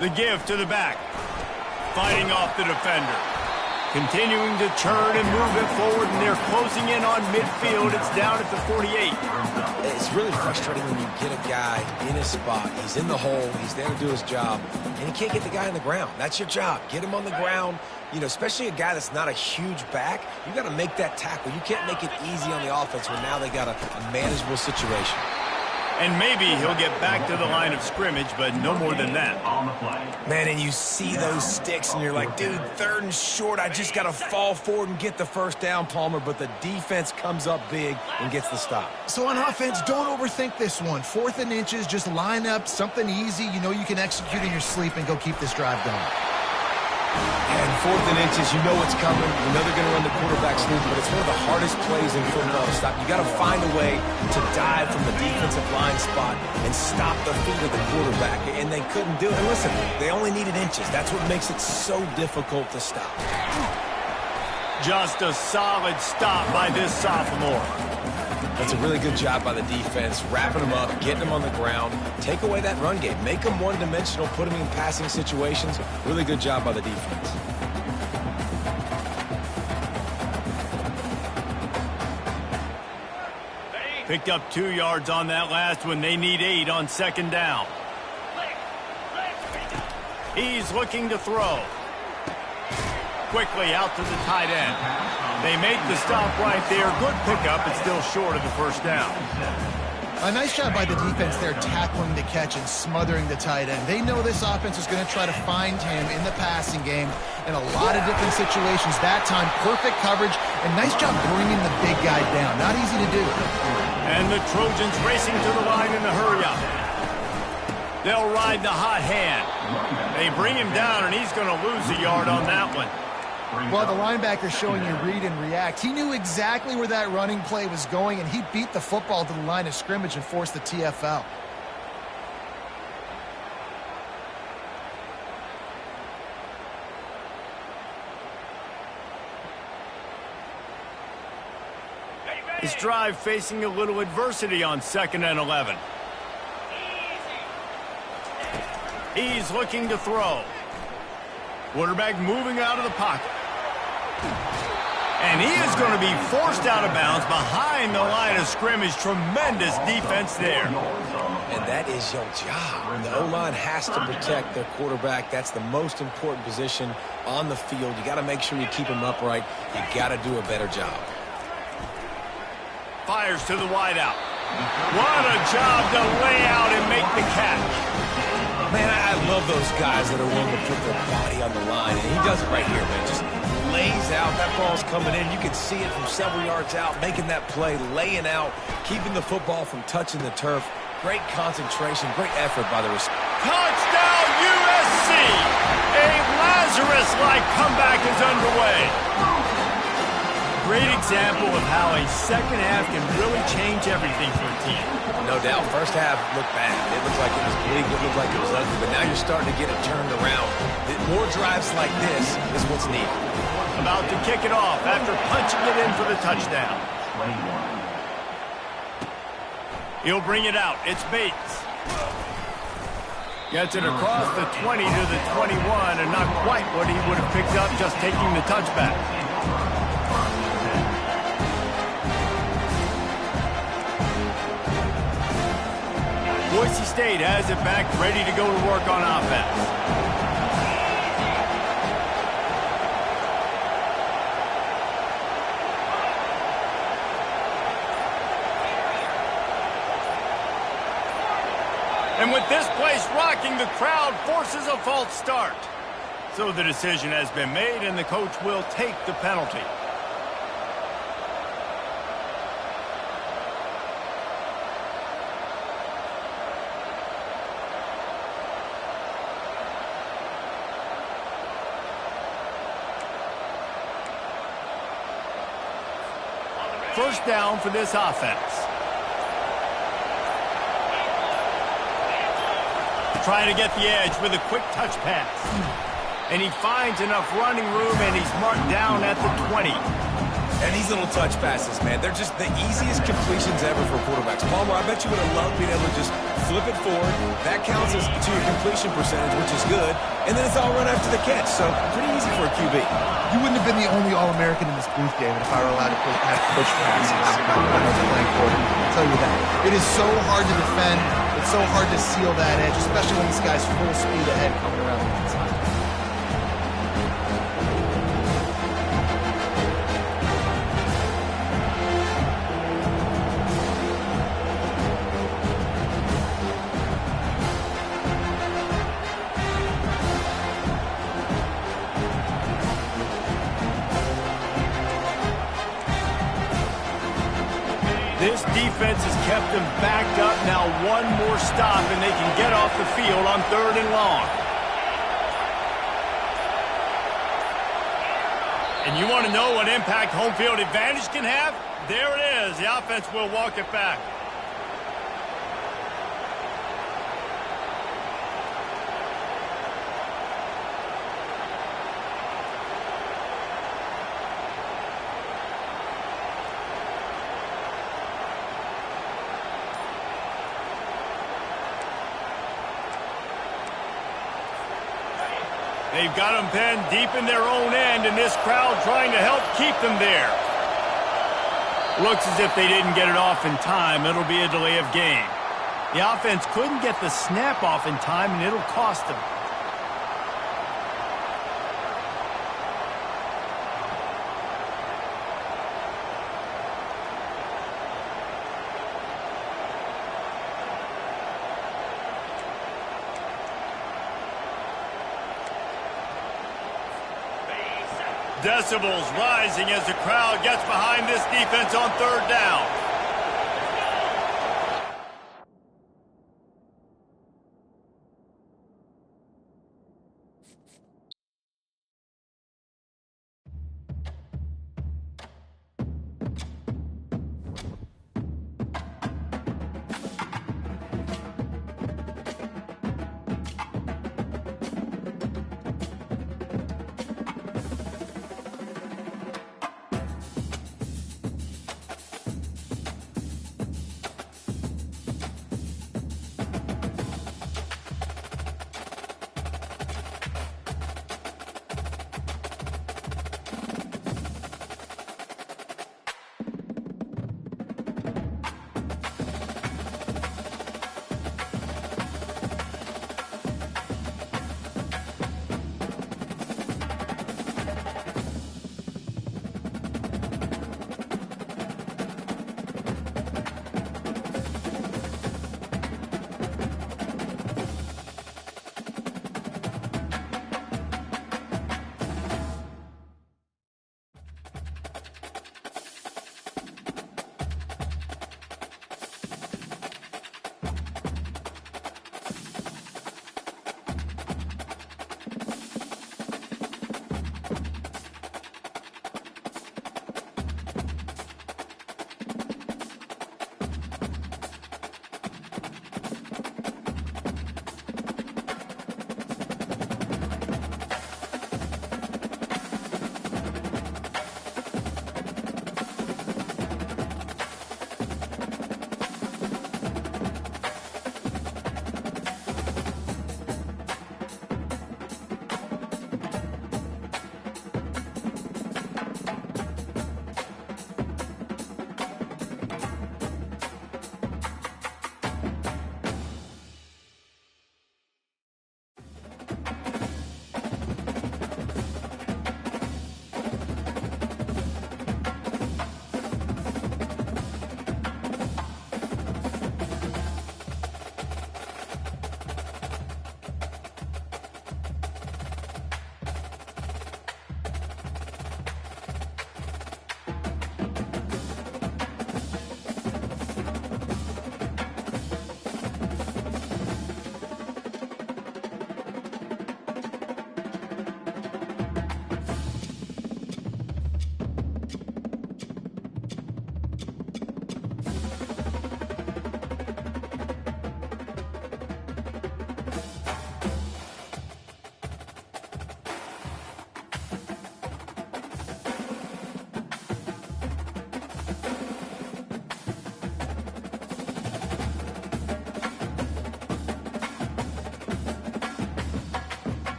The give to the back. Fighting off the defender. Continuing to turn and move it forward, and they're closing in on midfield. It's down at the 48. It's really frustrating when you get a guy in his spot. He's in the hole. He's there to do his job, and he can't get the guy on the ground. That's your job. Get him on the ground. You know, especially a guy that's not a huge back, you got to make that tackle. You can't make it easy on the offense when now they got a manageable situation. And maybe he'll get back to the line of scrimmage, but no more than that. Man, and you see those sticks, and you're like, dude, 3rd and short. I just got to fall forward and get the first down, Palmer. But the defense comes up big and gets the stop. So on offense, don't overthink this one. 4th and inches, just line up something easy you know you can execute in your sleep and go keep this drive going. And 4th and inches, you know what's coming. You know they're going to run the quarterback sneak, but it's one of the hardest plays in football to stop. You got to find a way to dive from the defensive line spot and stop the feet of the quarterback, and they couldn't do it. And listen, they only needed inches. That's what makes it so difficult to stop. Just a solid stop by this sophomore. That's a really good job by the defense, wrapping them up, getting them on the ground, take away that run game, make them one-dimensional, put them in passing situations. Really good job by the defense. Picked up 2 yards on that last one. They need 8 on 2nd down. He's looking to throw. Quickly out to the tight end. They make the stop right there. Good pickup. It's still short of the first down. A nice job by the defense there tackling the catch and smothering the tight end. They know this offense is going to try to find him in the passing game in a lot of different situations. That time, perfect coverage, and nice job bringing the big guy down. Not easy to do. And the Trojans racing to the line in a hurry-up. They'll ride the hot hand. They bring him down, and he's going to lose a yard on that one. Well, the linebacker showing you read and react. He knew exactly where that running play was going, and he beat the football to the line of scrimmage and forced the TFL. This drive facing a little adversity on 2nd and 11. He's looking to throw. Quarterback moving out of the pocket. And he is going to be forced out of bounds behind the line of scrimmage. Tremendous defense there. And that is your job. The O-line has to protect their quarterback. That's the most important position on the field. You got to make sure you keep him upright. You got to do a better job. Fires to the wideout. What a job to lay out and make the catch. Man, I love those guys that are willing to put their body on the line. And he does it right here, man. Just lays out. That ball's coming in. You can see it from several yards out, making that play, laying out, keeping the football from touching the turf. Great concentration, great effort by the receiver. Touchdown, USC! A Lazarus-like comeback is underway. Great example of how a second half can really change everything for a team. No doubt. First half looked bad. It looked like it was bleak. It looked like it was ugly. But now you're starting to get it turned around. More drives like this is what's needed. About to kick it off after punching it in for the touchdown. He'll bring it out. It's Bates. Gets it across the 20 to the 21, and not quite what he would have picked up just taking the touchback. Boise State has it back, ready to go to work on offense. And with this place rocking, the crowd forces a false start. So the decision has been made, and the coach will take the penalty. First down for this offense. Trying to get the edge with a quick touch pass. And he finds enough running room, and he's marked down at the 20. And these little touch passes, man, they're just the easiest completions ever for quarterbacks. Palmer, I bet you would have loved being able to just flip it forward. That counts as to your completion percentage, which is good. And then it's all run after the catch, so pretty easy for a QB. You wouldn't have been the only All-American in this booth, David, if I were allowed to have push passes when I was playing quarterback. I'll tell you that. It is so hard to defend. It's so hard to seal that edge, especially when this guy's full speed ahead coming around the inside. This defense has kept them backed up. Now one more stop, and they can get off the field on 3rd and long. And you want to know what impact home field advantage can have? There it is. The offense will walk it back. They've got them pinned deep in their own end, and this crowd trying to help keep them there. Looks as if they didn't get it off in time. It'll be a delay of game. The offense couldn't get the snap off in time, and it'll cost them. Decibels rising as the crowd gets behind this defense on 3rd down.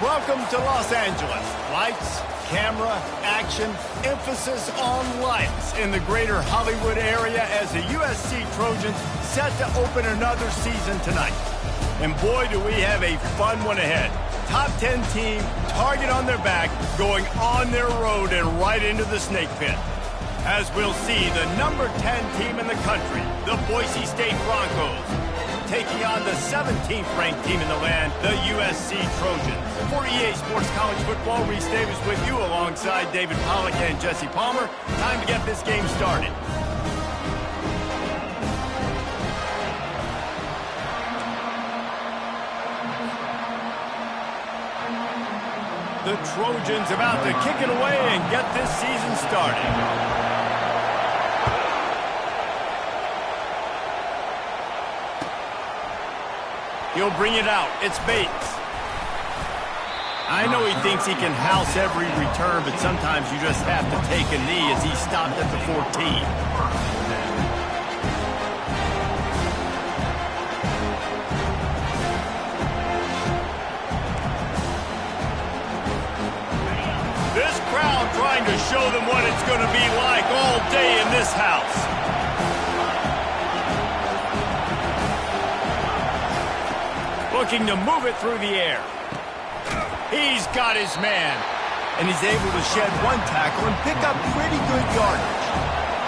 Welcome to Los Angeles. Lights, camera, action, emphasis on lights in the greater Hollywood area as the USC Trojans set to open another season tonight. And boy, do we have a fun one ahead. Top 10 team, target on their back, going on their road and right into the snake pit. As we'll see, the number 10 team in the country, the Boise State Broncos, taking on the 17th ranked team in the land, the USC Trojans. For EA Sports College Football, Reese Davis with you alongside David Pollack and Jesse Palmer. Time to get this game started. The Trojans about to kick it away and get this season started. He'll bring it out. It's Bates. I know he thinks he can house every return, but sometimes you just have to take a knee as he stopped at the 14. This crowd trying to show them what it's going to be like all day in this house. Looking to move it through the air. He's got his man. And he's able to shed one tackle and pick up pretty good yardage.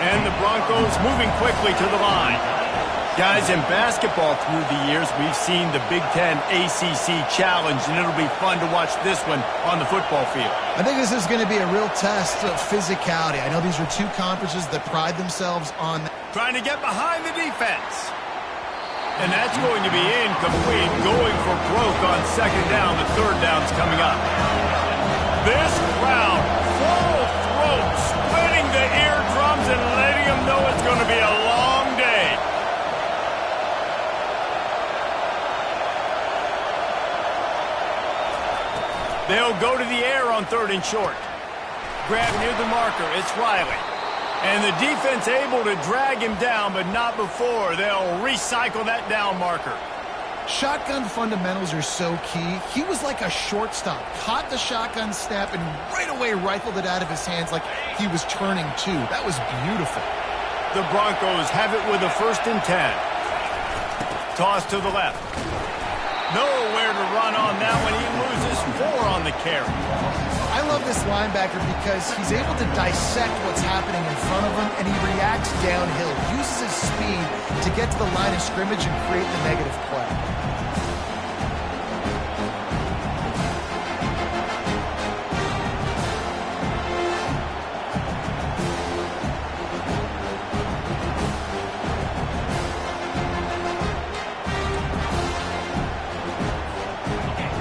And the Broncos moving quickly to the line. Guys, in basketball through the years, we've seen the Big Ten ACC Challenge, and it'll be fun to watch this one on the football field. I think this is going to be a real test of physicality. I know these are two conferences that pride themselves on trying to get behind the defense. And that's going to be incomplete, going for broke on second down. The third down's coming up. This crowd, full throat, splitting the eardrums and letting them know it's going to be a long day. They'll go to the air on 3rd and short. Grab near the marker, it's Riley. And the defense able to drag him down, but not before. They'll recycle that down marker. Shotgun fundamentals are so key. He was like a shortstop. Caught the shotgun snap and right away rifled it out of his hands like he was turning two. That was beautiful. The Broncos have it with a 1st and 10. Toss to the left. Nowhere to run on that one. He loses 4 on the carry. I love this linebacker because he's able to dissect what's happening in front of him, and he reacts downhill, uses his speed to get to the line of scrimmage and create the negative play.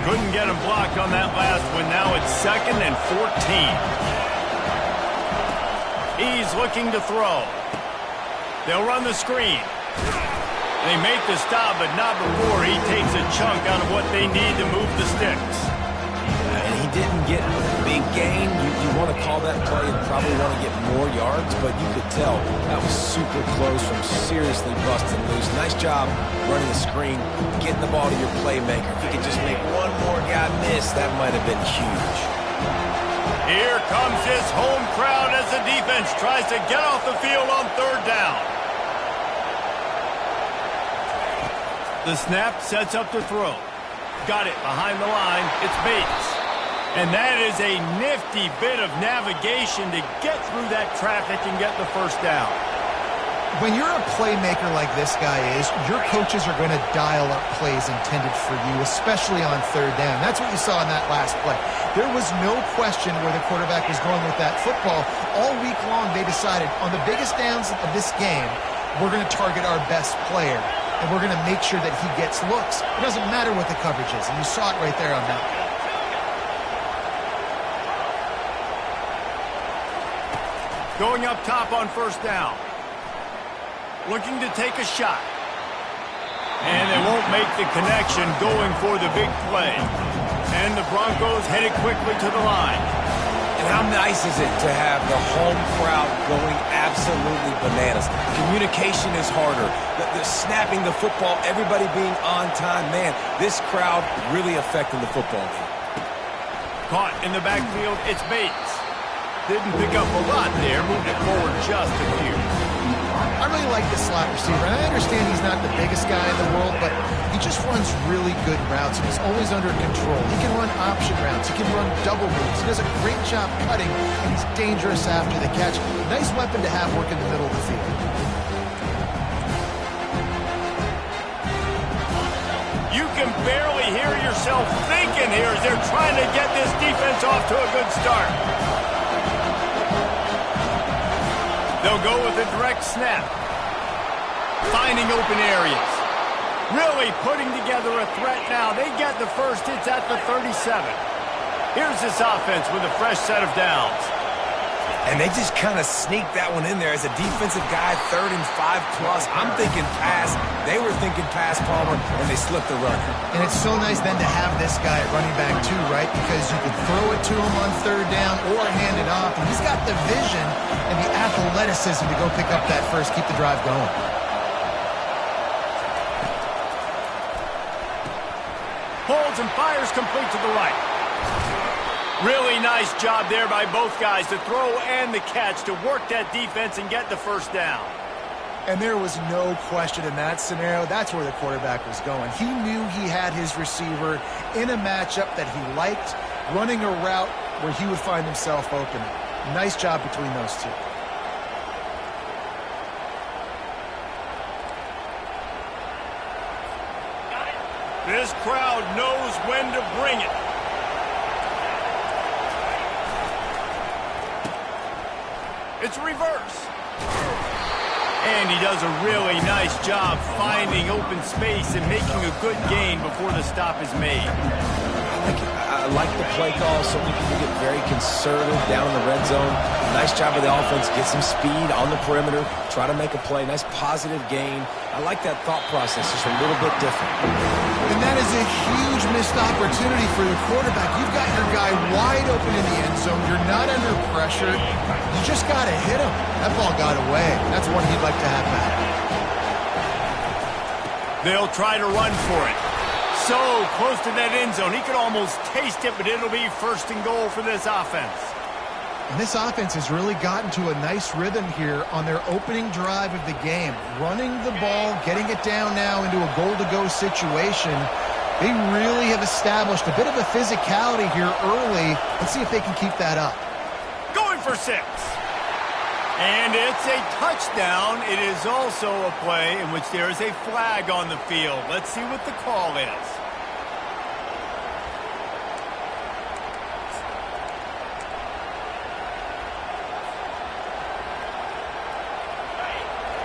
Couldn't get him blocked on that last one. Now it's 2nd and 14. He's looking to throw. They'll run the screen. They make the stop, but not before he takes a chunk out of what they need to move the sticks. And he didn't get a big gain. You want to call that play and probably want to get more yards, but you could tell that was super close from seriously busting loose. Nice job running the screen, getting the ball to your playmaker. If you could just make one more guy miss, that might have been huge. Here comes his home crowd as the defense tries to get off the field on 3rd down. The snap sets up to throw. Got it behind the line. It's Bates. And that is a nifty bit of navigation to get through that traffic and get the 1st down. When you're a playmaker like this guy is, your coaches are going to dial up plays intended for you, especially on 3rd down. That's what you saw in that last play. There was no question where the quarterback was going with that football. All week long, they decided on the biggest downs of this game, we're going to target our best player, and we're going to make sure that he gets looks. It doesn't matter what the coverage is, and you saw it right there on that. Going up top on 1st down. Looking to take a shot. And they won't make the connection going for the big play. And the Broncos headed quickly to the line. And how nice is it to have the home crowd going absolutely bananas? Communication is harder. The snapping the football, everybody being on time. Man, this crowd really affecting the football game. Caught in the backfield, it's Bates. Didn't pick up a lot there, moved it forward just a few. I really like this slot receiver, and I understand he's not the biggest guy in the world, but he just runs really good routes, and he's always under control. He can run option routes. He can run double moves. He does a great job cutting, and he's dangerous after the catch. Nice weapon to have work in the middle of the field. You can barely hear yourself thinking here as they're trying to get this defense off to a good start. They'll go with a direct snap. Finding open areas. Really putting together a threat now. They get the first hits at the 37. Here's this offense with a fresh set of downs. And they just kind of sneaked that one in there as a defensive guy, 3rd and 5+. I'm thinking pass. They were thinking pass, Palmer, and they slipped the run. And it's so nice then to have this guy at running back too, right? Because you can throw it to him on 3rd down or hand it off. And he's got the vision and the athleticism to go pick up that first, keep the drive going. Holds and fires complete to the right. Really nice job there by both guys to throw and the catch to work that defense and get the first down. And there was no question in that scenario. That's where the quarterback was going. He knew he had his receiver in a matchup that he liked, running a route where he would find himself open. Nice job between those two. This crowd knows when to bring it. It's reverse. And he does a really nice job finding open space and making a good gain before the stop is made. I like the play call. So many people get very conservative down in the red zone. Nice job of the offense. Get some speed on the perimeter. Try to make a play. Nice positive gain. I like that thought process. Just a little bit different. And that is a huge missed opportunity for your quarterback. You've got your guy wide open in the end zone. You're not under pressure. You just got to hit him. That ball got away. That's one he'd like to have back. They'll try to run for it. So close to that end zone. He could almost taste it, but it'll be 1st and goal for this offense. And this offense has really gotten to a nice rhythm here on their opening drive of the game. Running the ball, getting it down now into a goal-to-go situation. They really have established a bit of a physicality here early. Let's see if they can keep that up. Going for 6. And it's a touchdown. It is also a play in which there is a flag on the field. Let's see what the call is.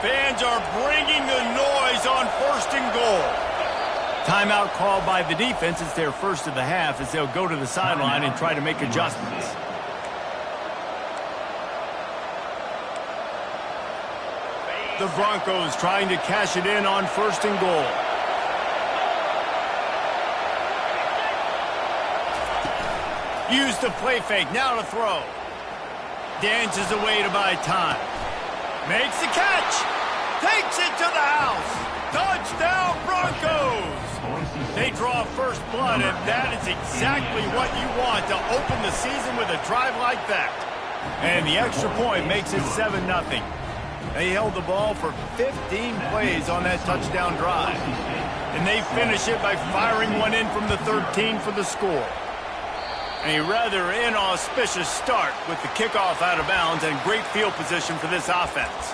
Fans are bringing the noise on 1st and goal. Timeout called by the defense. It's their first of the half as they'll go to the sideline and try to make adjustments. The Broncos trying to cash it in on 1st and goal. Use the play fake. Now to throw. Dances away to buy time. Makes the catch. Takes it to the house. Touchdown, Broncos. They draw first blood, and that is exactly what you want to open the season with a drive like that. And the extra point makes it 7-0. They held the ball for 15 plays on that touchdown drive. And they finish it by firing one in from the 13 for the score. A rather inauspicious start with the kickoff out of bounds and great field position for this offense.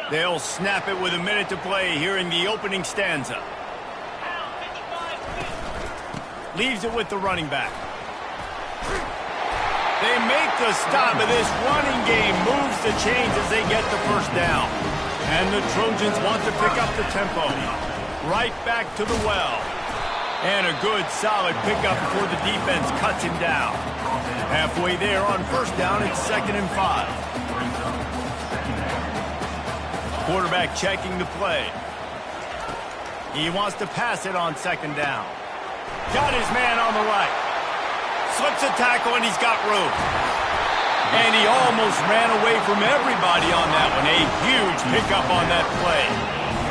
They'll snap it with a minute to play here in the opening stanza. Leaves it with the running back. They make the stop, but this running game moves the chains as they get the first down. And the Trojans want to pick up the tempo. Right back to the well. And a good, solid pickup before the defense cuts him down. Halfway there on first down, it's 2nd and 5. Quarterback checking the play. He wants to pass it on second down. Got his man on the right. Slips a tackle, and he's got room. And he almost ran away from everybody on that one. A huge pickup on that play.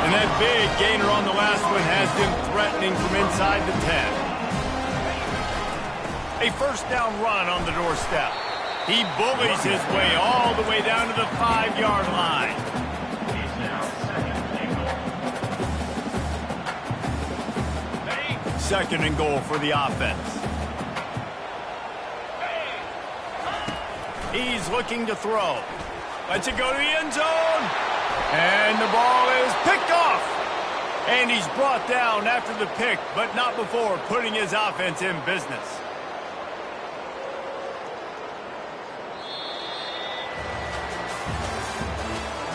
And that big gainer on the last one has them threatening from inside the 10. A first down run on the doorstep. He bullies his way all the way down to the 5-yard line. Second and goal for the offense. He's looking to throw. Lets it go to the end zone. And the ball is picked off. And he's brought down after the pick, but not before putting his offense in business.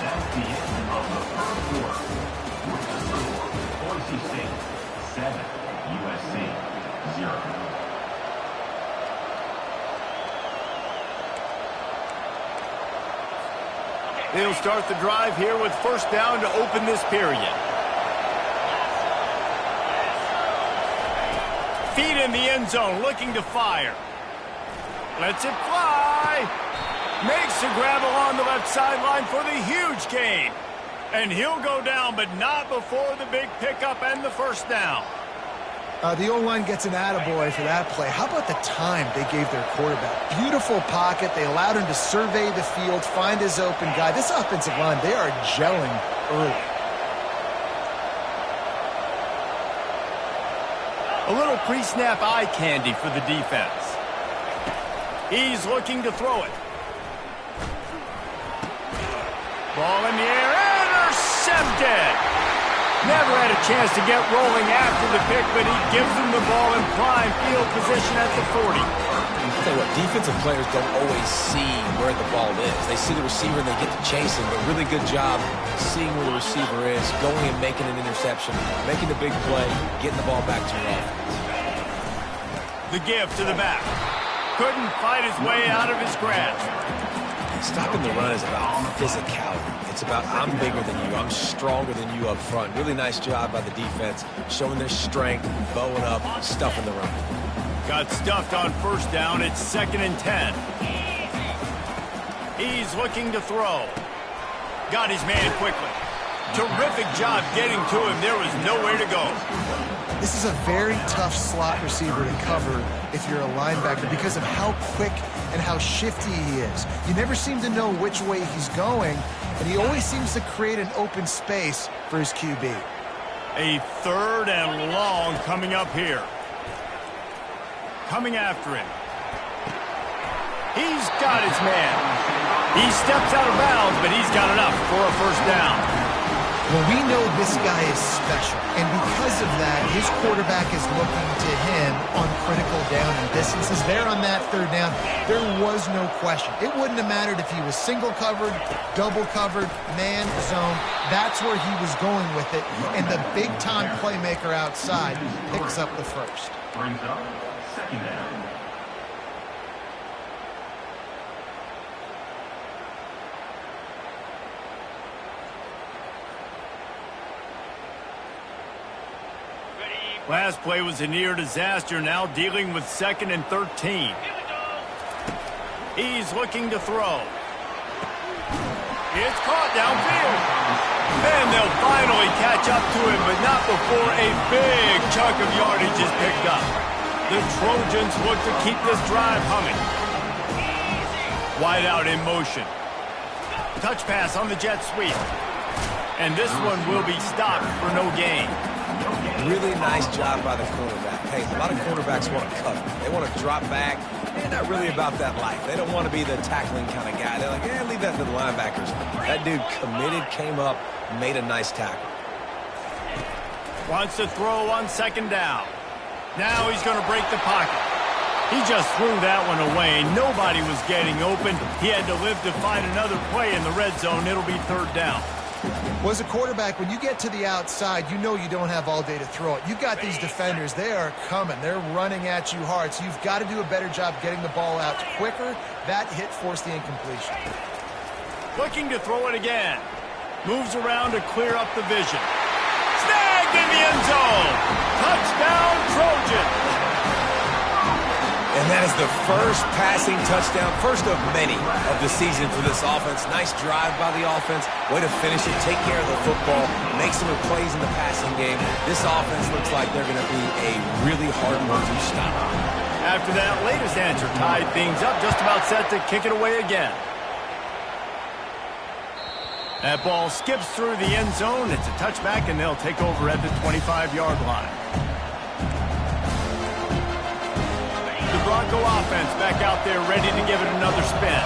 That's the end of the first quarter. With the score, Boise State 7, USC 0. They'll start the drive here with first down to open this period. Feet in the end zone, looking to fire. Lets it fly. Makes the grab along the left sideline for the huge gain. And he'll go down, but not before the big pickup and the first down. The O-line gets an attaboy for that play. How about the time they gave their quarterback? Beautiful pocket. They allowed him to survey the field, find his open guy. This offensive line, they are gelling early. A little pre-snap eye candy for the defense. He's looking to throw it. Ball in the air, intercepted. Never had a chance to get rolling after the pick, but he gives them the ball in prime field position at the 40. I'll tell you what, defensive players don't always see where the ball is. They see the receiver and they get to chase him, but really good job seeing where the receiver is, going and making an interception, making the big play, getting the ball back to your offense. The give to the back. Couldn't fight his way out of his grasp. Stopping the run is about physicality. It's about I'm bigger than you, I'm stronger than you up front. Really nice job by the defense, showing their strength, bowing up, stuffing the run. Got stuffed on first down. It's 2nd and 10. He's looking to throw. Got his man quickly. Terrific job getting to him. There was nowhere to go. This is a very tough slot receiver to cover if you're a linebacker because of how quick and how shifty he is. You never seem to know which way he's going, and he always seems to create an open space for his QB. A 3rd and long coming up here. Coming after him. He's got his man. He steps out of bounds, but he's got enough for a first down. Well, we know this guy is special, and because of that, his quarterback is looking to him on critical down and distances. There on that 3rd down, there was no question. It wouldn't have mattered if he was single covered, double covered, man, zone. That's where he was going with it, and the big-time playmaker outside picks up the first. Brings up 2nd down. Last play was a near disaster, now dealing with 2nd and 13. He's looking to throw. It's caught downfield. And they'll finally catch up to him, but not before a big chunk of yardage is picked up. The Trojans look to keep this drive humming. Wide out in motion. Touch pass on the jet sweep. And this one will be stopped for no gain. Really nice job by the quarterback. Hey, a lot of quarterbacks want to cover. They want to drop back. They're not really about that life. They don't want to be the tackling kind of guy. They're like, yeah, leave that to the linebackers. That dude committed, came up, made a nice tackle. Wants to throw on 2nd down. Now he's going to break the pocket. He just threw that one away. Nobody was getting open. He had to live to find another play in the red zone. It'll be 3rd down. Well, as a quarterback, when you get to the outside, you know you don't have all day to throw it. You've got these defenders. They are coming. They're running at you hard, so you've got to do a better job getting the ball out quicker. That hit forced the incompletion. Looking to throw it again. Moves around to clear up the vision. Snagged in the end zone. Touchdown, Trojans. And that is the first passing touchdown, first of many of the season for this offense. Nice drive by the offense. Way to finish it, take care of the football, make some plays in the passing game. This offense looks like they're going to be a really hard one to stop. After that latest answer tied things up, just about set to kick it away again. That ball skips through the end zone. It's a touchback, and they'll take over at the 25-yard line. The Bronco offense back out there ready to give it another spin.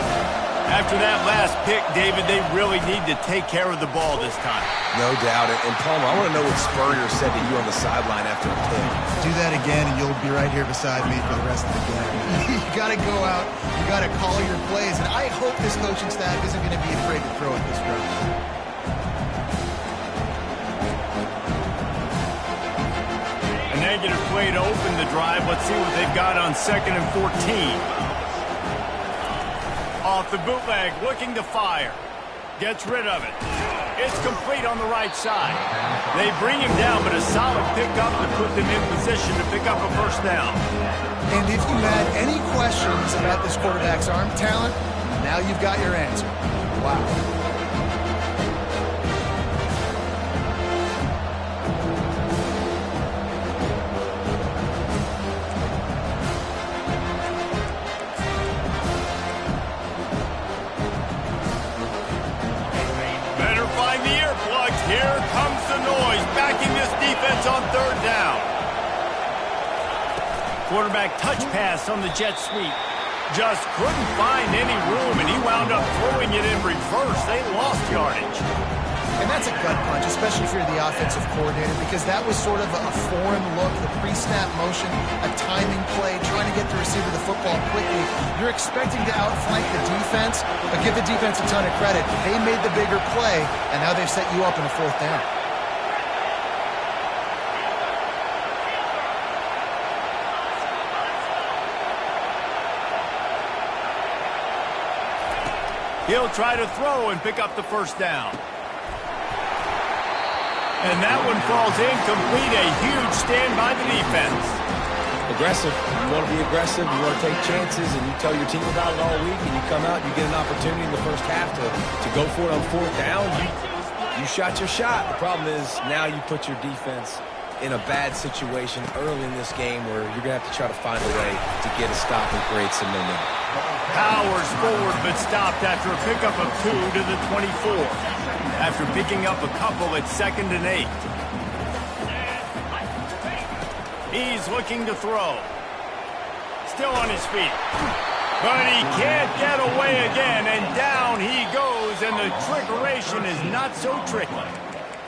After that last pick, David, they really need to take care of the ball this time. No doubt. And Palmer, I want to know what Spurrier said to you on the sideline after the pick. Do that again, and you'll be right here beside me for the rest of the game. You got to go out. You got to call your plays. And I hope this coaching staff isn't going to be afraid to throw at this drive. A negative play to open the drive. Let's see what they've got on 2nd and 14. Off the bootleg, looking to fire. Gets rid of it. It's complete on the right side. They bring him down, but a solid pickup to put them in position to pick up a first down. And if you had any questions about this quarterback's arm talent, now you've got your answer. Wow. Here comes the noise, backing this defense on 3rd down. Quarterback touch pass on the jet sweep. Just couldn't find any room, and he wound up throwing it in reverse. They lost yardage. And that's a gut punch, especially if you're the offensive coordinator, because that was sort of a foreign look, the pre-snap motion, a timing play, trying to get the receiver the football quickly. You're expecting to outflank the defense, but give the defense a ton of credit. They made the bigger play, and now they've set you up in a 4th down. He'll try to throw and pick up the first down. And that one falls incomplete. A huge stand by the defense. Aggressive. You want to be aggressive. You want to take chances, and you tell your team about it all week, and you come out and you get an opportunity in the first half to go for it on 4th down. You shot your shot. The problem is now you put your defense in a bad situation early in this game where you're going to have to try to find a way to get a stop and create some momentum. Powers forward, but stopped after a pickup of 2 to the 24. After picking up a couple at 2nd and 8. He's looking to throw. Still on his feet. But he can't get away again, and down he goes, and the trickeration is not so tricky.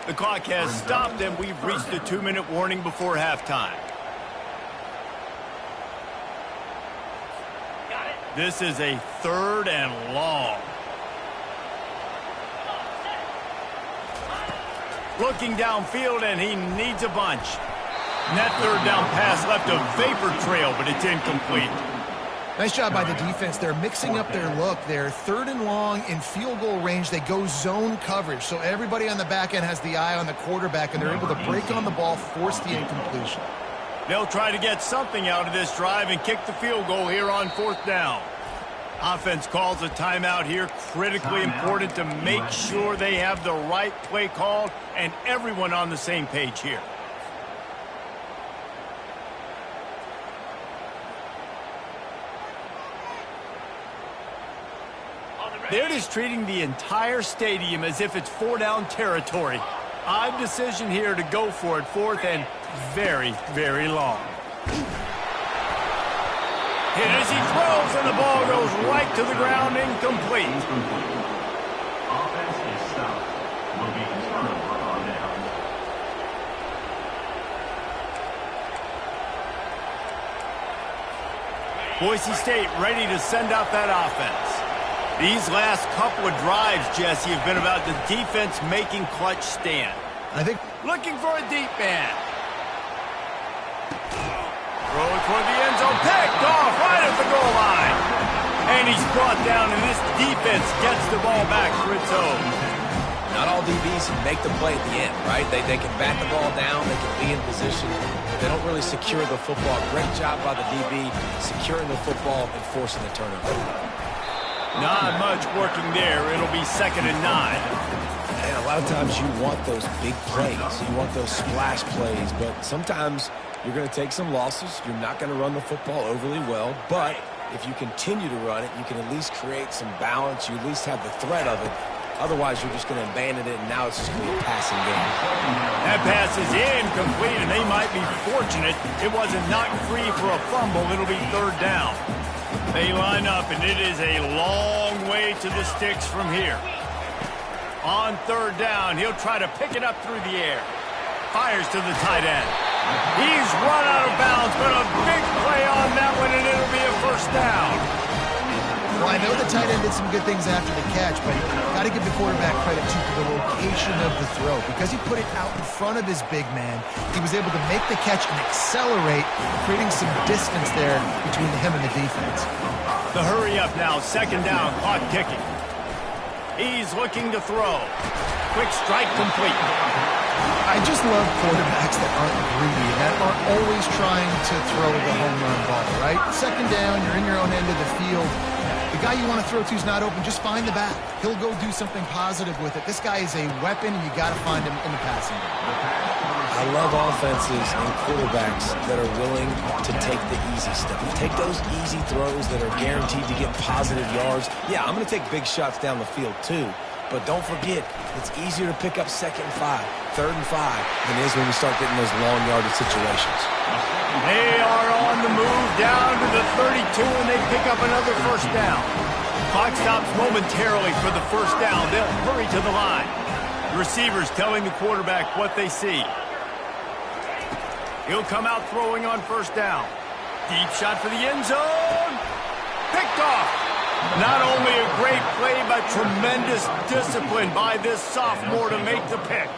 The clock has stopped, and we've reached the 2-minute warning before halftime. This is a 3rd and long. Looking downfield, and he needs a bunch. And that 3rd down pass left a vapor trail, but it's incomplete. Nice job by the defense. They're mixing up their look. They're 3rd and long in field goal range. They go zone coverage, so everybody on the back end has the eye on the quarterback, and they're able to break on the ball, force the incompletion. They'll try to get something out of this drive and kick the field goal here on 4th down. Offense calls a timeout here. Critically important to make sure they have the right play called and everyone on the same page here. They're just treating the entire stadium as if it's 4-down territory. Odd decision here to go for it. 4th and very, very long. Hit as he throws, and the ball goes right to the ground, incomplete. Offense is stopped. Will be a turnover on down. Boise State ready to send out that offense. These last couple of drives, Jesse, have been about the defense making clutch stand. I think Looking for a deep man. Throwing toward the end zone, picked off right at the goal line. And he's brought down, and this defense gets the ball back for its own. Not all DBs make the play at the end, right? They can bat the ball down, they can be in position, but they don't really secure the football. Great job by the DB securing the football and forcing the turnover. Not much working there. It'll be 2nd and 9. And a lot of times you want those big plays. You want those splash plays, but sometimes you're going to take some losses. You're not going to run the football overly well, but if you continue to run it, you can at least create some balance. You at least have the threat of it. Otherwise, you're just going to abandon it, and now it's just going to be a passing game. That pass is incomplete, and they might be fortunate it wasn't knocked free for a fumble. It'll be 3rd down. They line up, and it is a long way to the sticks from here. On 3rd down, he'll try to pick it up through the air. Fires to the tight end. He's run out of bounds, but a big play on that one, and it'll be a 1st down. Well, I know the tight end did some good things after the catch, but got to give the quarterback credit to the location of the throw. Because he put it out in front of his big man, he was able to make the catch and accelerate, creating some distance there between him and the defense. The hurry up now, 2nd down, clock ticking. He's looking to throw. Quick strike complete. I just love quarterbacks that aren't greedy, that aren't always trying to throw the home run ball, right? 2nd down, you're in your own end of the field. The guy you want to throw to is not open. Just find the back. He'll go do something positive with it. This guy is a weapon, and you got to find him in the passing game. I love offenses and quarterbacks that are willing to take the easy stuff. Take those easy throws that are guaranteed to get positive yards. Yeah, I'm going to take big shots down the field too, but don't forget, it's easier to pick up 2nd and 5, 3rd and 5 than it is when we start getting those long yardage situations. They are on the move down to the 32, and they pick up another 1st down. Clock stops momentarily for the 1st down. They'll hurry to the line. The receivers telling the quarterback what they see. He'll come out throwing on 1st down. Deep shot for the end zone. Picked off. Not only a great play, but tremendous discipline by this sophomore to make the pick.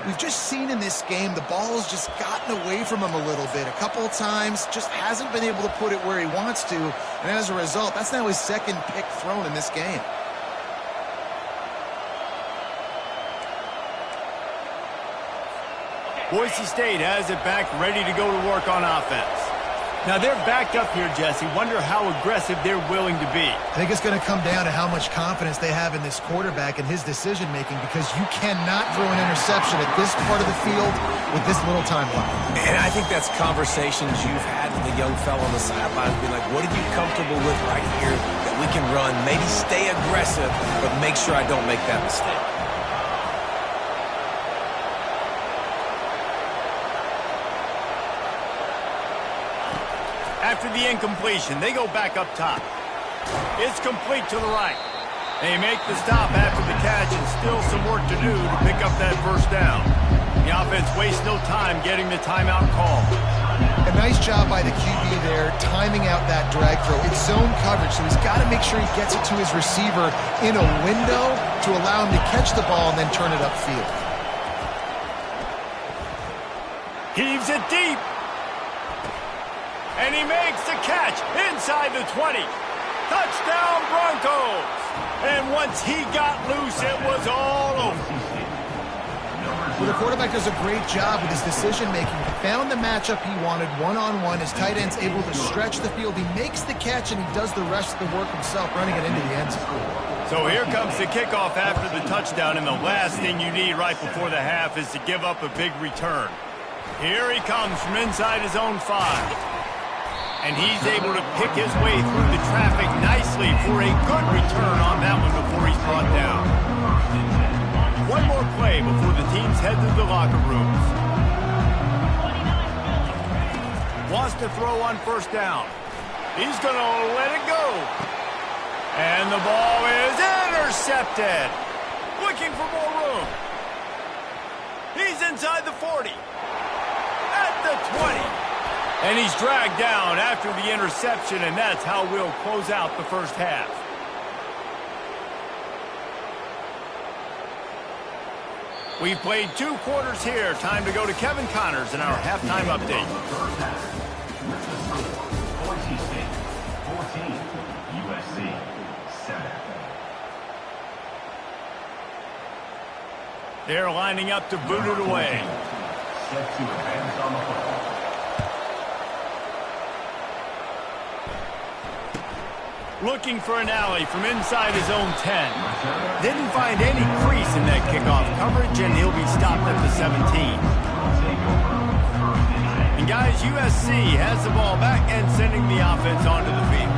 We've just seen in this game the ball's just gotten away from him a little bit. A couple of times, just hasn't been able to put it where he wants to. And as a result, that's now his 2nd pick thrown in this game. Boise State has it back, ready to go to work on offense. Now they're backed up here, Jesse. Wonder how aggressive they're willing to be. I think it's going to come down to how much confidence they have in this quarterback and his decision-making, because you cannot throw an interception at this part of the field with this little time left. And I think that's conversations you've had with the young fellow on the sidelines, being like, what are you comfortable with right here that we can run? Maybe stay aggressive, but make sure I don't make that mistake. After the incompletion, they go back up top. It's complete to the right. They make the stop after the catch, and still some work to do to pick up that 1st down. The offense wastes no time getting the timeout call. A nice job by the QB there, timing out that drag throw. It's zone coverage, so he's got to make sure he gets it to his receiver in a window to allow him to catch the ball and then turn it upfield. Heaves it deep. And he makes the catch inside the 20. Touchdown, Broncos. And once he got loose, it was all over. Well, the quarterback does a great job with his decision-making. He found the matchup he wanted, one-on-one. His tight end's able to stretch the field. He makes the catch, and he does the rest of the work himself, running it into the end zone. So here comes the kickoff after the touchdown, and the last thing you need right before the half is to give up a big return. Here he comes from inside his own 5. And he's able to pick his way through the traffic nicely for a good return on that one before he's brought down. One more play before the teams head to the locker rooms. Wants to throw on 1st down. He's going to let it go. And the ball is intercepted. Looking for more room. He's inside the 40. At the 20. And he's dragged down after the interception, and that's how we'll close out the 1st half. We've played 2 quarters here. Time to go to Kevin Connors in our halftime update. Boise State 14, USC 7. They're lining up to boot it away. Set to advance on the football. Looking for an alley from inside his own 10. Didn't find any crease in that kickoff coverage, and he'll be stopped at the 17. And guys, USC has the ball back and sending the offense onto the field.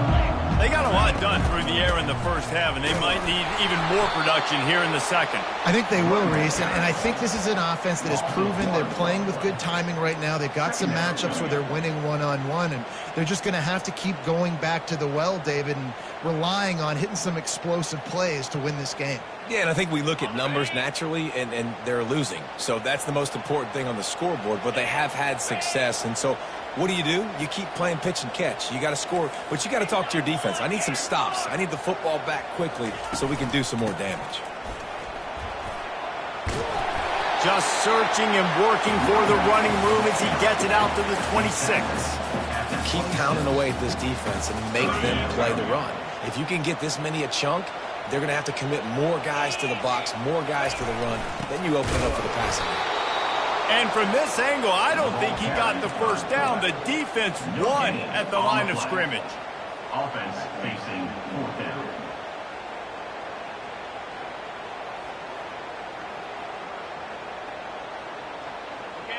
They got a lot done through the air in the first half, and they might need even more production here in the second. I think they will, Reese, and I think this is an offense that has proven they're playing with good timing right now. They've got some matchups where they're winning one-on-one, and they're just going to have to keep going back to the well, David, and relying on hitting some explosive plays to win this game. Yeah, and I think we look at numbers naturally, and they're losing. So that's the most important thing on the scoreboard, but they have had success. And so what do? You keep playing pitch and catch. You got to score, but you got to talk to your defense. I need some stops. I need the football back quickly so we can do some more damage. Just searching and working for the running room as he gets it out to the 26. Keep pounding away at this defense and make them play the run. If you can get this many a chunk, they're going to have to commit more guys to the box, more guys to the run. Then you open it up for the passing. And from this angle, I don't think he got the first down. The defense won at the line of scrimmage. Offense facing fourth down.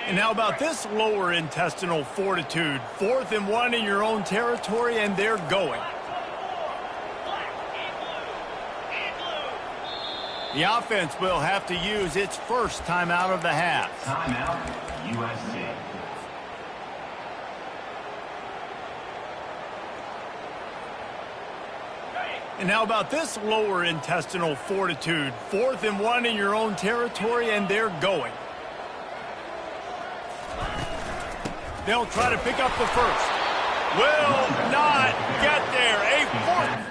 And how about this lower intestinal fortitude? 4th and 1 in your own territory, and they're going. The offense will have to use its first timeout of the half. Timeout, USC. And how about this lower intestinal fortitude? 4th and 1 in your own territory, and they're going. They'll try to pick up the first. Will not get there. A fourth.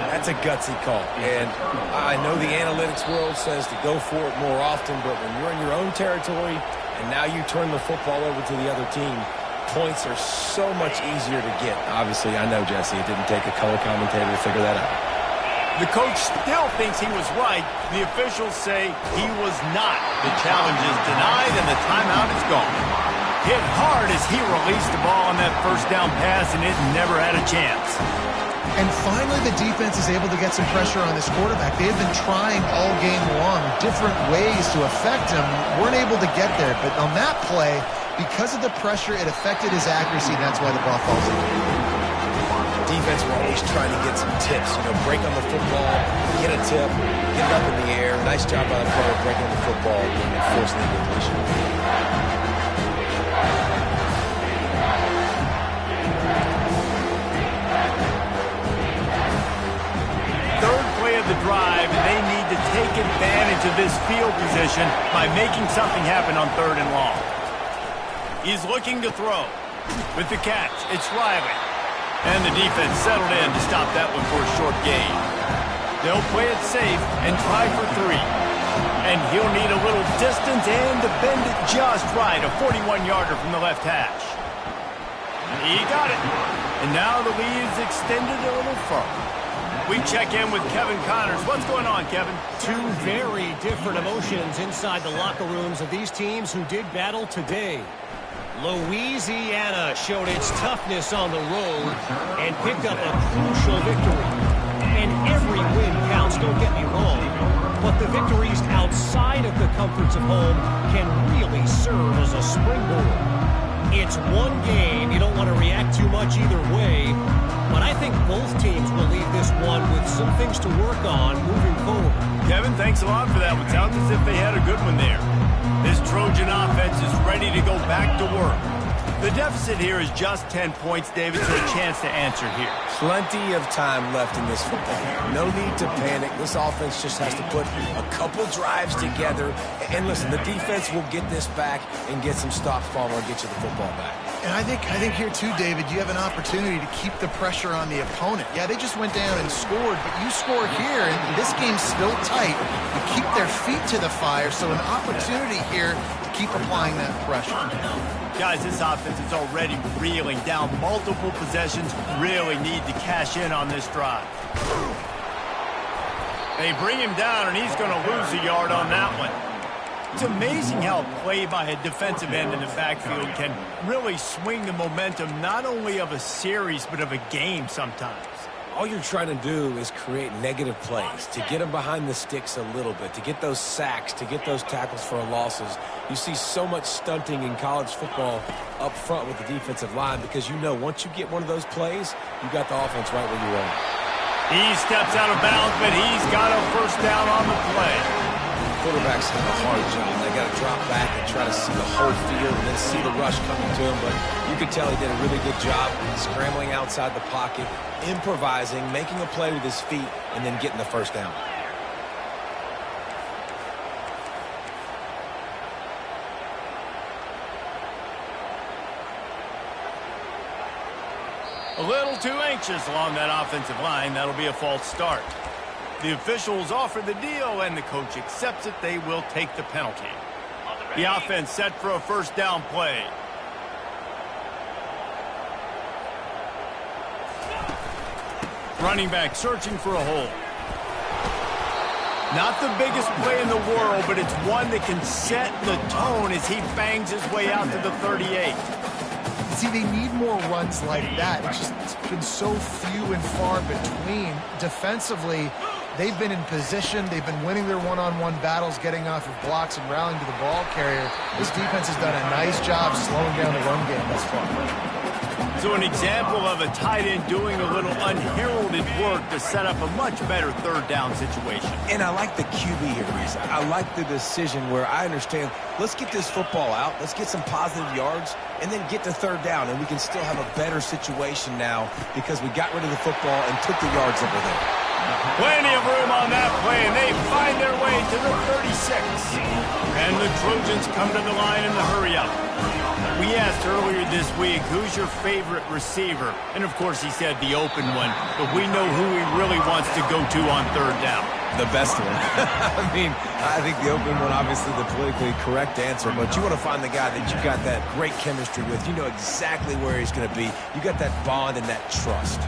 That's a gutsy call. And I know the analytics world says to go for it more often, but when you're in your own territory and now you turn the football over to the other team, points are so much easier to get. Obviously, I know, Jesse, it didn't take a color commentator to figure that out. The coach still thinks he was right. The officials say he was not. The challenge is denied, and the timeout is gone. Hit hard as he released the ball on that first down pass, and it never had a chance. And finally, the defense is able to get some pressure on this quarterback. They have been trying all game long different ways to affect him. Weren't able to get there, but on that play, because of the pressure, it affected his accuracy, and that's why the ball falls in. Defense will always try to get some tips. Break on the football, get a tip, get it up in the air. Nice job by the player breaking on the football and forcing the completion. Third play of the drive, and they need to take advantage of this field position by making something happen on 3rd and long. He's looking to throw. With the catch, it's Riley. And the defense settled in to stop that one for a short gain. They'll play it safe and try for 3. And he'll need a little distance and to bend it just right. A 41-yarder from the left hash. He got it. And now the lead is extended a little further. We check in with Kevin Connors. What's going on, Kevin? Two very different emotions inside the locker rooms of these teams who did battle today. Louisiana showed its toughness on the road and picked up a crucial victory. And every win counts, don't get me wrong, but the victories outside of the comforts of home can really serve as a springboard. It's one game, you don't want to react too much either way, but I think both teams will leave this one with some things to work on moving forward. Kevin, thanks a lot for that one. Sounds as if they had a good one there. This Trojan offense is ready to go back to work. The deficit here is just 10 points, David, so a chance to answer here. Plenty of time left in this football game. No need to panic. This offense just has to put a couple drives together. And listen, the defense will get this back and get some stops, Palmer, and get you the football back. And I think here, too, David, you have an opportunity to keep the pressure on the opponent. Yeah, they just went down and scored, but you score here, and this game's still tight. You keep their feet to the fire, so an opportunity here to keep applying that pressure. Guys, this offense is already reeling down multiple possessions. Really need to cash in on this drive. They bring him down, and he's going to lose a yard on that one. It's amazing how a play by a defensive end in the backfield can really swing the momentum not only of a series but of a game sometimes. All you're trying to do is create negative plays, to get them behind the sticks a little bit, to get those sacks, to get those tackles for losses. You see so much stunting in college football up front with the defensive line because you know once you get one of those plays, you got the offense right where you want it. He steps out of bounds, but he's got a first down on the play. Quarterbacks have a hard job. They got to drop back and try to see the whole field and then see the rush coming to him. But you could tell he did a really good job scrambling outside the pocket, improvising, making a play with his feet, and then getting the first down. A little too anxious along that offensive line. That'll be a false start. The officials offer the deal, and the coach accepts it. They will take the penalty. The offense set for a first down play. Running back searching for a hole. Not the biggest play in the world, but it's one that can set the tone as he bangs his way out to the 38. See, they need more runs like that. It's been so few and far between. Defensively, they've been in position. They've been winning their one-on-one battles, getting off of blocks and rallying to the ball carrier. This defense has done a nice job slowing down the run game thus far. So an example of a tight end doing a little unheralded work to set up a much better third down situation. And I like the QB here, Reese. I like the decision where I understand, let's get this football out, let's get some positive yards, and then get to third down, and we can still have a better situation now because we got rid of the football and took the yards over there. Plenty of room on that play, and they find their way to the 36. And the Trojans come to the line in the hurry-up. We asked earlier this week, who's your favorite receiver? And, of course, he said the open one, but we know who he really wants to go to on third down. The best one. I mean, I think the open one, obviously the politically correct answer, but you want to find the guy that you got that great chemistry with. You know exactly where he's going to be. You got that bond and that trust.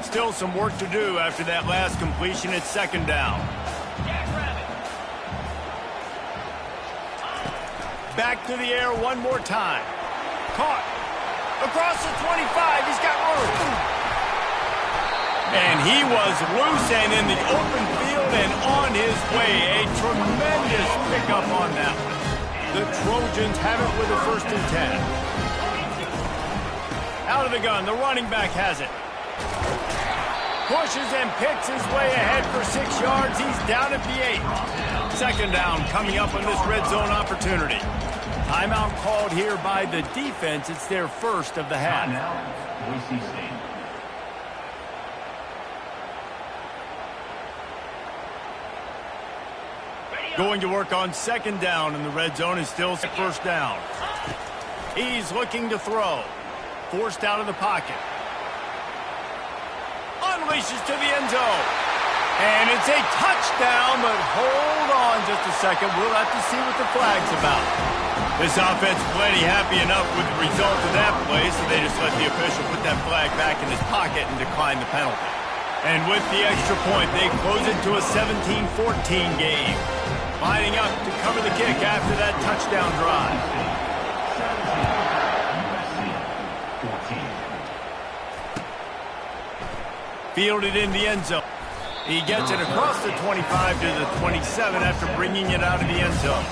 Still some work to do after that last completion at second down. Back to the air one more time. Caught. Across the 25. He's got room. And he was loose and in the open field and on his way. A tremendous pickup on that one. The Trojans have it with a 1st and 10. Out of the gun. The running back has it. Pushes and picks his way ahead for 6 yards. He's down at the 8. Second down coming up on this red zone opportunity. Timeout called here by the defense. It's their first of the half. Boise State. Going to work on second down, and the red zone is still first down. He's looking to throw. Forced out of the pocket. Unleashes to the end zone. And it's a touchdown, but hold on just a second. We'll have to see what the flag's about. This offense plenty happy enough with the result of that play, so they just let the official put that flag back in his pocket and decline the penalty. And with the extra point, they close it to a 17-14 game. Lining up to cover the kick after that touchdown drive. Fielded in the end zone. He gets it across the 25 to the 27 after bringing it out of the end zone.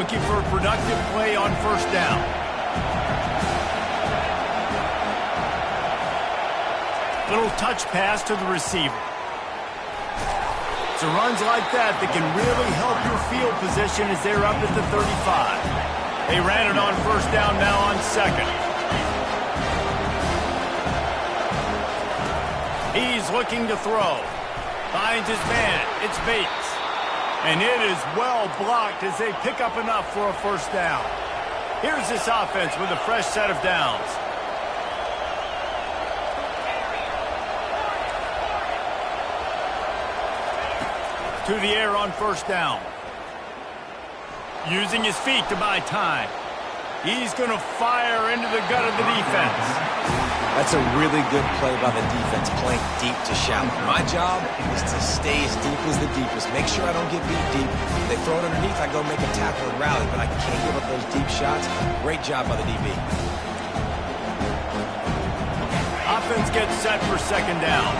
Looking for a productive play on first down. Little touch pass to the receiver. So runs like that can really help your field position as they're up at the 35. They ran it on first down, now on second. He's looking to throw. Finds his man. It's Bates. And it is well blocked as they pick up enough for a first down. Here's this offense with a fresh set of downs. To the air on first down. Using his feet to buy time. He's going to fire into the gut of the defense. That's a really good play by the defense, playing deep to shallow. My job is to stay as deep as the deepest. Make sure I don't get beat deep. If they throw it underneath, I go make a tackle and rally, but I can't give up those deep shots. Great job by the DB. Offense gets set for second down.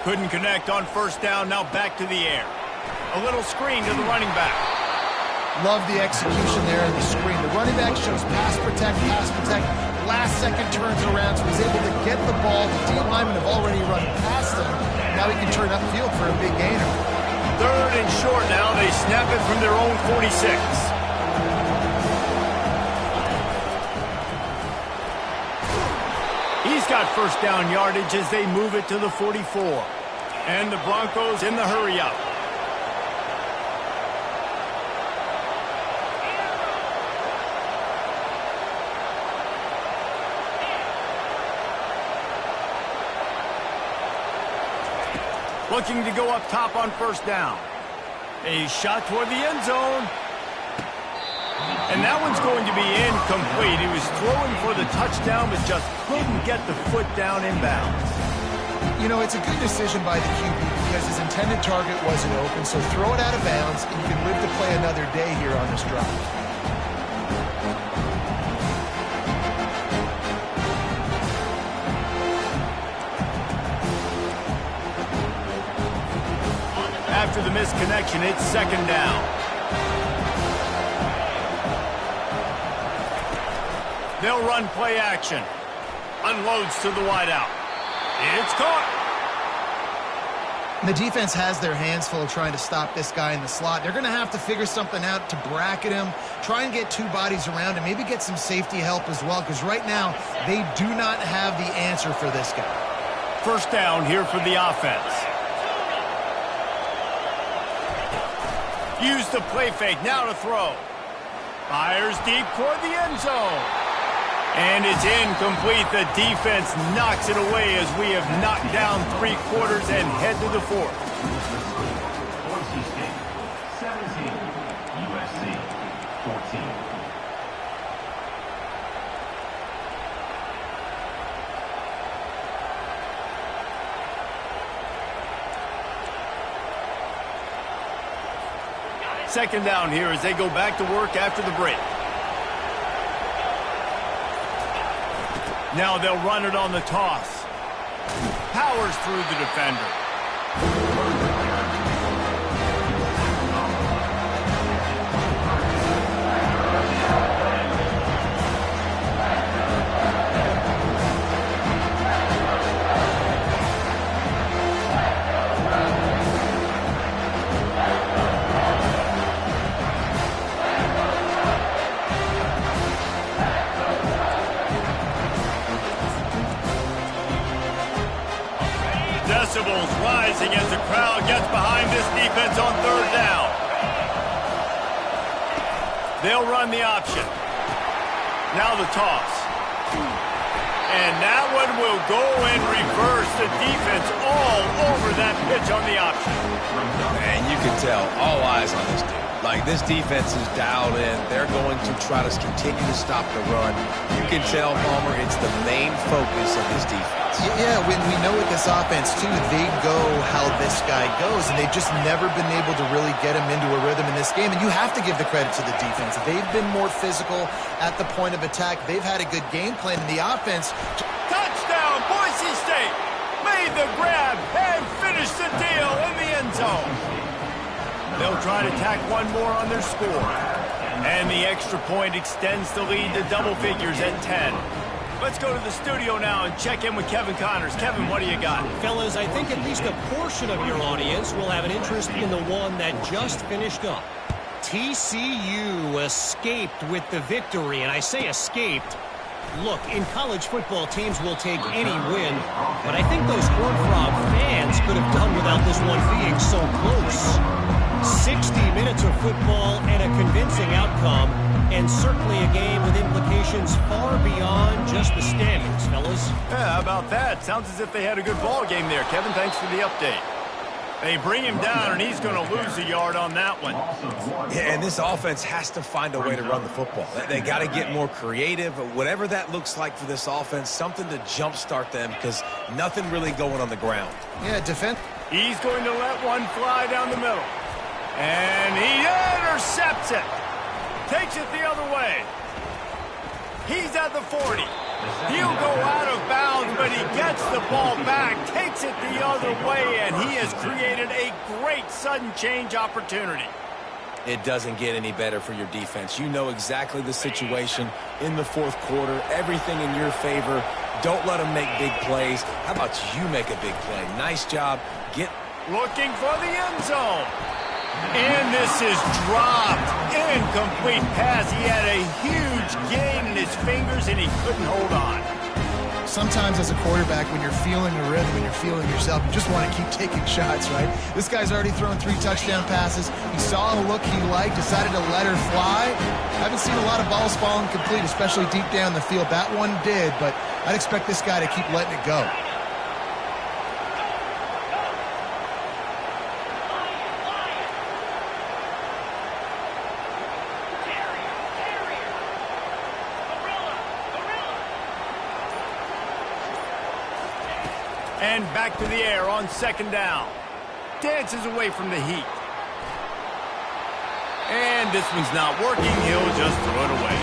Couldn't connect on first down, now back to the air. A little screen to the running back. Love the execution there in the screen. The running back shows pass protect. Last second turns around, so he's able to get the ball. The D linemen have already run past him. Now he can turn upfield for a big gainer. Third and short now. They snap it from their own 46. He's got first down yardage as they move it to the 44. And the Broncos in the hurry-up. Looking to go up top on first down. A shot toward the end zone. And that one's going to be incomplete. He was throwing for the touchdown, but just couldn't get the foot down inbounds. You know, it's a good decision by the QB because his intended target wasn't open, so throw it out of bounds, and you can live to play another day here on this drive. After the misconnection, it's second down. They'll run play action. Unloads to the wideout. It's caught. The defense has their hands full trying to stop this guy in the slot. They're going to have to figure something out to bracket him, try and get two bodies around him, maybe get some safety help as well, because right now they do not have the answer for this guy. First down here for the offense. Use the play fake, now to throw. Fires deep toward the end zone. And it's incomplete. The defense knocks it away as we have knocked down 3 quarters and head to the 4th. Boise State, 17. USC, 14. Second down here as they go back to work after the break. Now they'll run it on the toss. Powers through the defender. Decibels rising as the crowd gets behind this defense on third down. They'll run the option. Now the toss. And that one will go in reverse. The defense all over that pitch on the option. And you can tell all eyes on this dude. Like, this defense is dialed in. They're going to try to continue to stop the run. You can tell, Palmer, it's the main focus of this defense. Yeah, when we know with this offense, too, they go how this guy goes, and they've just never been able to really get him into a rhythm in this game, and you have to give the credit to the defense. They've been more physical at the point of attack. They've had a good game plan in the offense. Touchdown, Boise State! Made the grab and finished the deal in the end zone. They'll try to tack one more on their score. And the extra point extends the lead to double figures at 10. Let's go to the studio now and check in with Kevin Connors. Kevin, what do you got? Fellas, I think at least a portion of your audience will have an interest in the one that just finished up. TCU escaped with the victory, and I say escaped Look, in college football, teams will take any win, but I think those Horned Frog fans could have done without this one being so close. 60 minutes of football and a convincing outcome, and certainly a game with implications far beyond just the standings, fellas. Yeah, how about that? Sounds as if they had a good ball game there. Kevin, thanks for the update. They bring him down, and he's going to lose a yard on that one. Yeah, and this offense has to find a way to run the football. They got to get more creative, whatever that looks like for this offense, something to jumpstart them because nothing really going on the ground. Yeah, defense. He's going to let one fly down the middle. And he intercepts it. Takes it the other way. He's at the 40. He'll go out of bounds, but he gets the ball back, takes it the other way, and he has created a great sudden change opportunity. It doesn't get any better for your defense. You know exactly the situation in the fourth quarter, everything in your favor. Don't let them make big plays. How about you make a big play? Nice job. Looking for the end zone. And this is dropped. Incomplete pass. He had a huge gain in his fingers, and he couldn't hold on. Sometimes as a quarterback, when you're feeling the rhythm, when you're feeling yourself, you just want to keep taking shots, right? This guy's already thrown 3 touchdown passes. He saw a look he liked, decided to let her fly. I haven't seen a lot of balls falling complete, especially deep down the field. That one did, but I'd expect this guy to keep letting it go. And back to the air on second down. Dances away from the heat. And this one's not working. He'll just throw it away.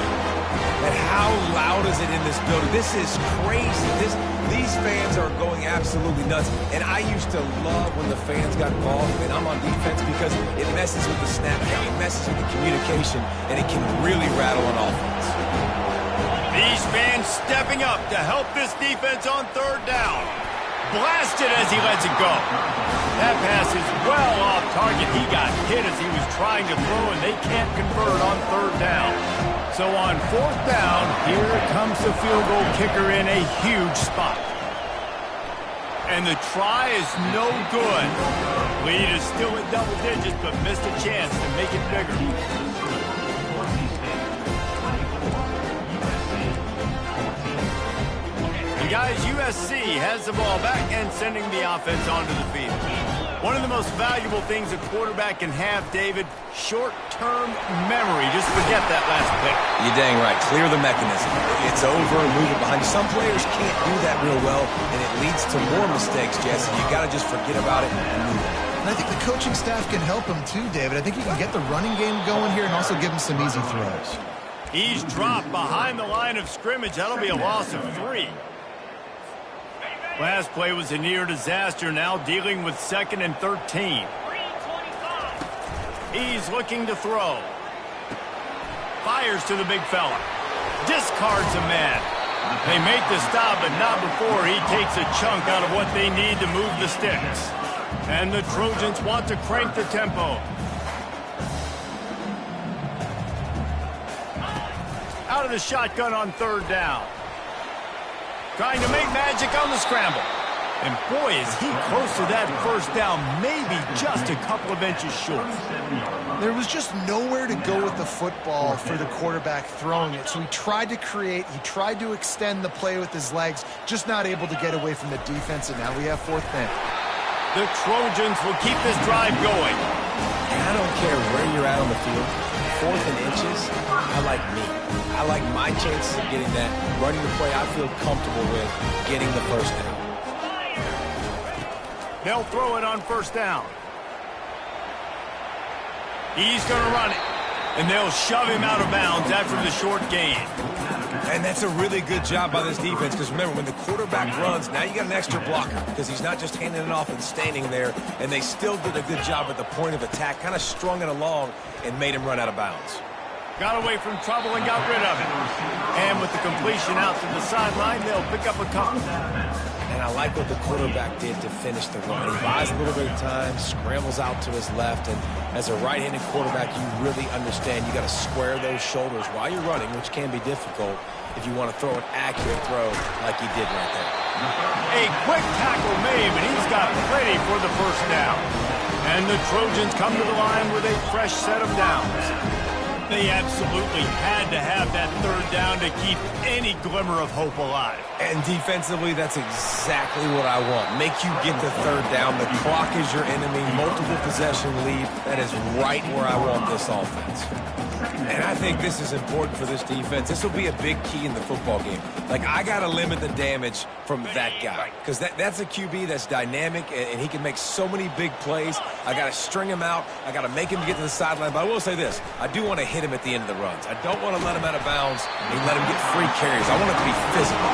And how loud is it in this building? This is crazy. These fans are going absolutely nuts. And I used to love when the fans got involved, and I'm on defense, because it messes with the snap count. It messes with the communication, and it can really rattle an offense. These fans stepping up to help this defense on third down. Blasted as he lets it go. That pass is well off target. He got hit as he was trying to throw, and they can't convert on third down. So on fourth down, here comes the field goal kicker in a huge spot. And the try is no good. Lead is still at double digits, but missed a chance to make it bigger. And guys, USC has the ball back and sending the offense onto the field. One of the most valuable things a quarterback can have, David, short-term memory. Just forget that last pick. You're dang right. Clear the mechanism. It's over, move it behind you. Some players can't do that real well, and it leads to more mistakes, Jesse. You got to just forget about it and move on. And I think the coaching staff can help him too, David. I think you can get the running game going here and also give him some easy throws. He's dropped behind the line of scrimmage. That'll be a loss of 3. Last play was a near disaster, now dealing with 2nd and 13. He's looking to throw. Fires to the big fella. Discards a man. They make the stop, but not before he takes a chunk out of what they need to move the sticks. And the Trojans want to crank the tempo. Out of the shotgun on third down. Trying to make magic on the scramble. And boy, is he close to that first down, maybe just a couple of inches short. There was just nowhere to go with the football for the quarterback throwing it. So he tried to create, he tried to extend the play with his legs, just not able to get away from the defense, and now we have fourth down. The Trojans will keep this drive going. And I don't care where you're at on the field. 4th and inches, I like me. I like my chances of getting that, running the play I feel comfortable with, getting the first down. They'll throw it on first down. He's going to run it. And they'll shove him out of bounds after the short gain. And that's a really good job by this defense, because remember, when the quarterback runs, now you got an extra blocker, because he's not just handing it off and standing there, and they still did a good job at the point of attack, kind of strung it along and made him run out of bounds. Got away from trouble and got rid of it. And with the completion out to the sideline, they'll pick up a couple. And I like what the quarterback did to finish the run. He buys a little bit of time, scrambles out to his left, and as a right-handed quarterback, you really understand you got to square those shoulders while you're running, which can be difficult if you want to throw an accurate throw like he did right there. A quick tackle made, and he's got plenty for the first down. And the Trojans come to the line with a fresh set of downs. They absolutely had to have that third down to keep any glimmer of hope alive. And defensively, that's exactly what I want. Make you get the third down. The clock is your enemy. Multiple possession lead. That is right where I want this offense. And I think this is important for this defense. This will be a big key in the football game. Like, I got to limit the damage from that guy. Because that's a QB that's dynamic, and he can make so many big plays. I got to string him out. I got to make him get to the sideline. But I will say this. I do want to hit him at the end of the runs. I don't want to let him out of bounds and let him get free carries. I want it to be physical.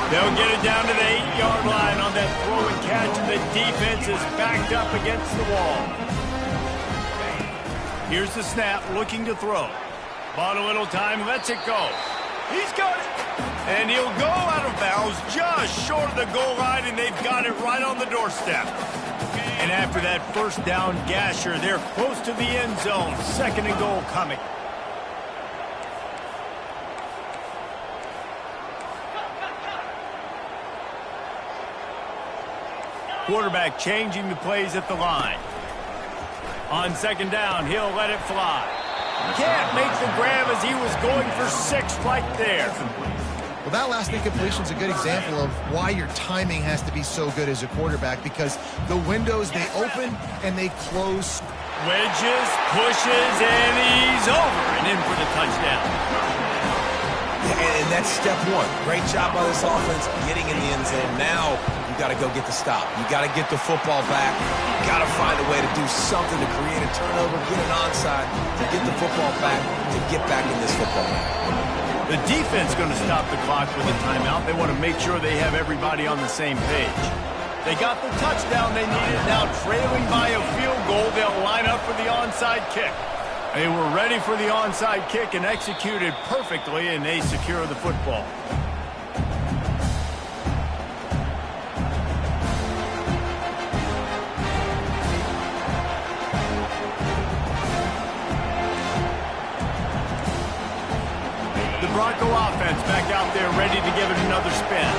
They'll get it down to the 8-yard line on that throw and catch, and the defense is backed up against the wall. Here's the snap, looking to throw. Bought a little time, lets it go. He's got it. And he'll go out of bounds just short of the goal line, and they've got it right on the doorstep. And after that first down gasher, they're close to the end zone. 2nd and goal coming. Quarterback changing the plays at the line. On 2nd down, he'll let it fly. Can't make the grab as he was going for 6 right there. Well, that last incompletion is a good example of why your timing has to be so good as a quarterback, because the windows, they open and they close. Wedges, pushes, and he's over and in for the touchdown. And that's step one. Great job by this offense getting in the end zone. Now you got to go get the stop. You got to get the football back. You got to find a way to do something to create a turnover, get an onside, to get the football back, to get back in this football game. The defense going to stop the clock with a timeout. They want to make sure they have everybody on the same page. They got the touchdown they needed. Now trailing by a field goal, they'll line up for the onside kick. They were ready for the onside kick and executed perfectly, and they secure the football. The Bronco offense back out there ready to give it another spin.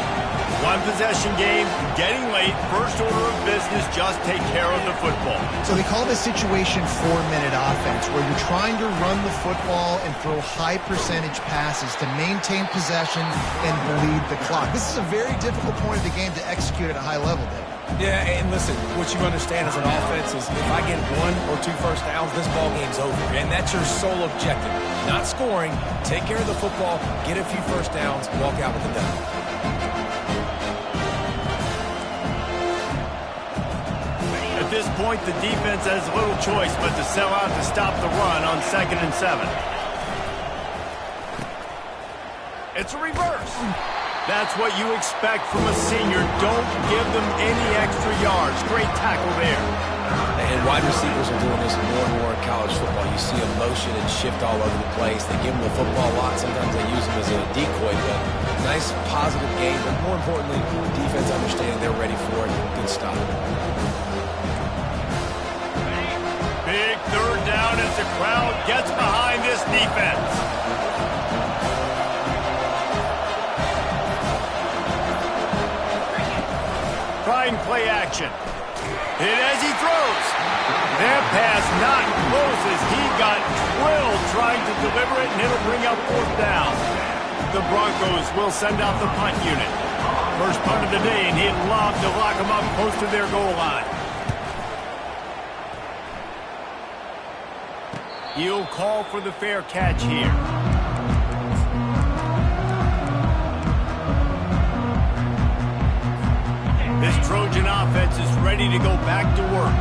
One possession game, getting late, first order of business, just take care of the football. So they call this situation 4-minute offense, where you're trying to run the football and throw high percentage passes to maintain possession and bleed the clock. This is a very difficult point of the game to execute at a high level, Dave. Yeah, and listen, what you understand as an offense is if I get 1 or 2 first downs, this ball game's over. And that's your sole objective. Not scoring, take care of the football, get a few first downs, walk out with the dub. At this point, the defense has little choice but to sell out to stop the run on 2nd and 7. It's a reverse. That's what you expect from a senior. Don't give them any extra yards. Great tackle there. And wide receivers are doing this more and more in college football. You see them motion and shift all over the place. They give them the football a lot. Sometimes they use them as a decoy, but nice, positive game. But more importantly, defense understanding they're ready for it. Good stop. Big third down as the crowd gets behind this defense. Trying play action. Hit as he throws. That pass not close as he got drilled trying to deliver it, and it'll bring up 4th down. The Broncos will send out the punt unit. First punt of the day, and he'd love to lock them up close to their goal line. He'll call for the fair catch here. This Trojan offense is ready to go back to work.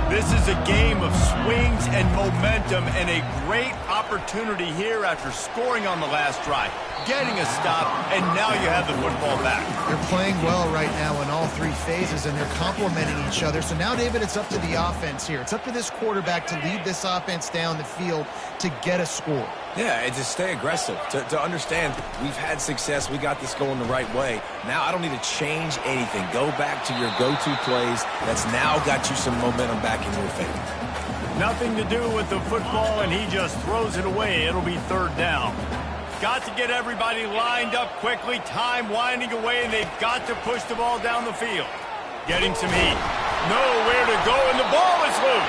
This is a game of swings and momentum, and a great opportunity here after scoring on the last drive, getting a stop, and now you have the football back. They're playing well right now in all 3 phases, and they're complementing each other. So now, David, it's up to the offense here. It's up to this quarterback to lead this offense down the field to get a score. Yeah, and to stay aggressive, to understand we've had success, we got this going the right way. Now I don't need to change anything. Go back to your go-to plays. That's now got you some momentum back in your favor. Nothing to do with the football, and he just throws it away. It'll be third down. Got to get everybody lined up quickly. Time winding away, and they've got to push the ball down the field. Getting some heat. Nowhere to go, and the ball is loose.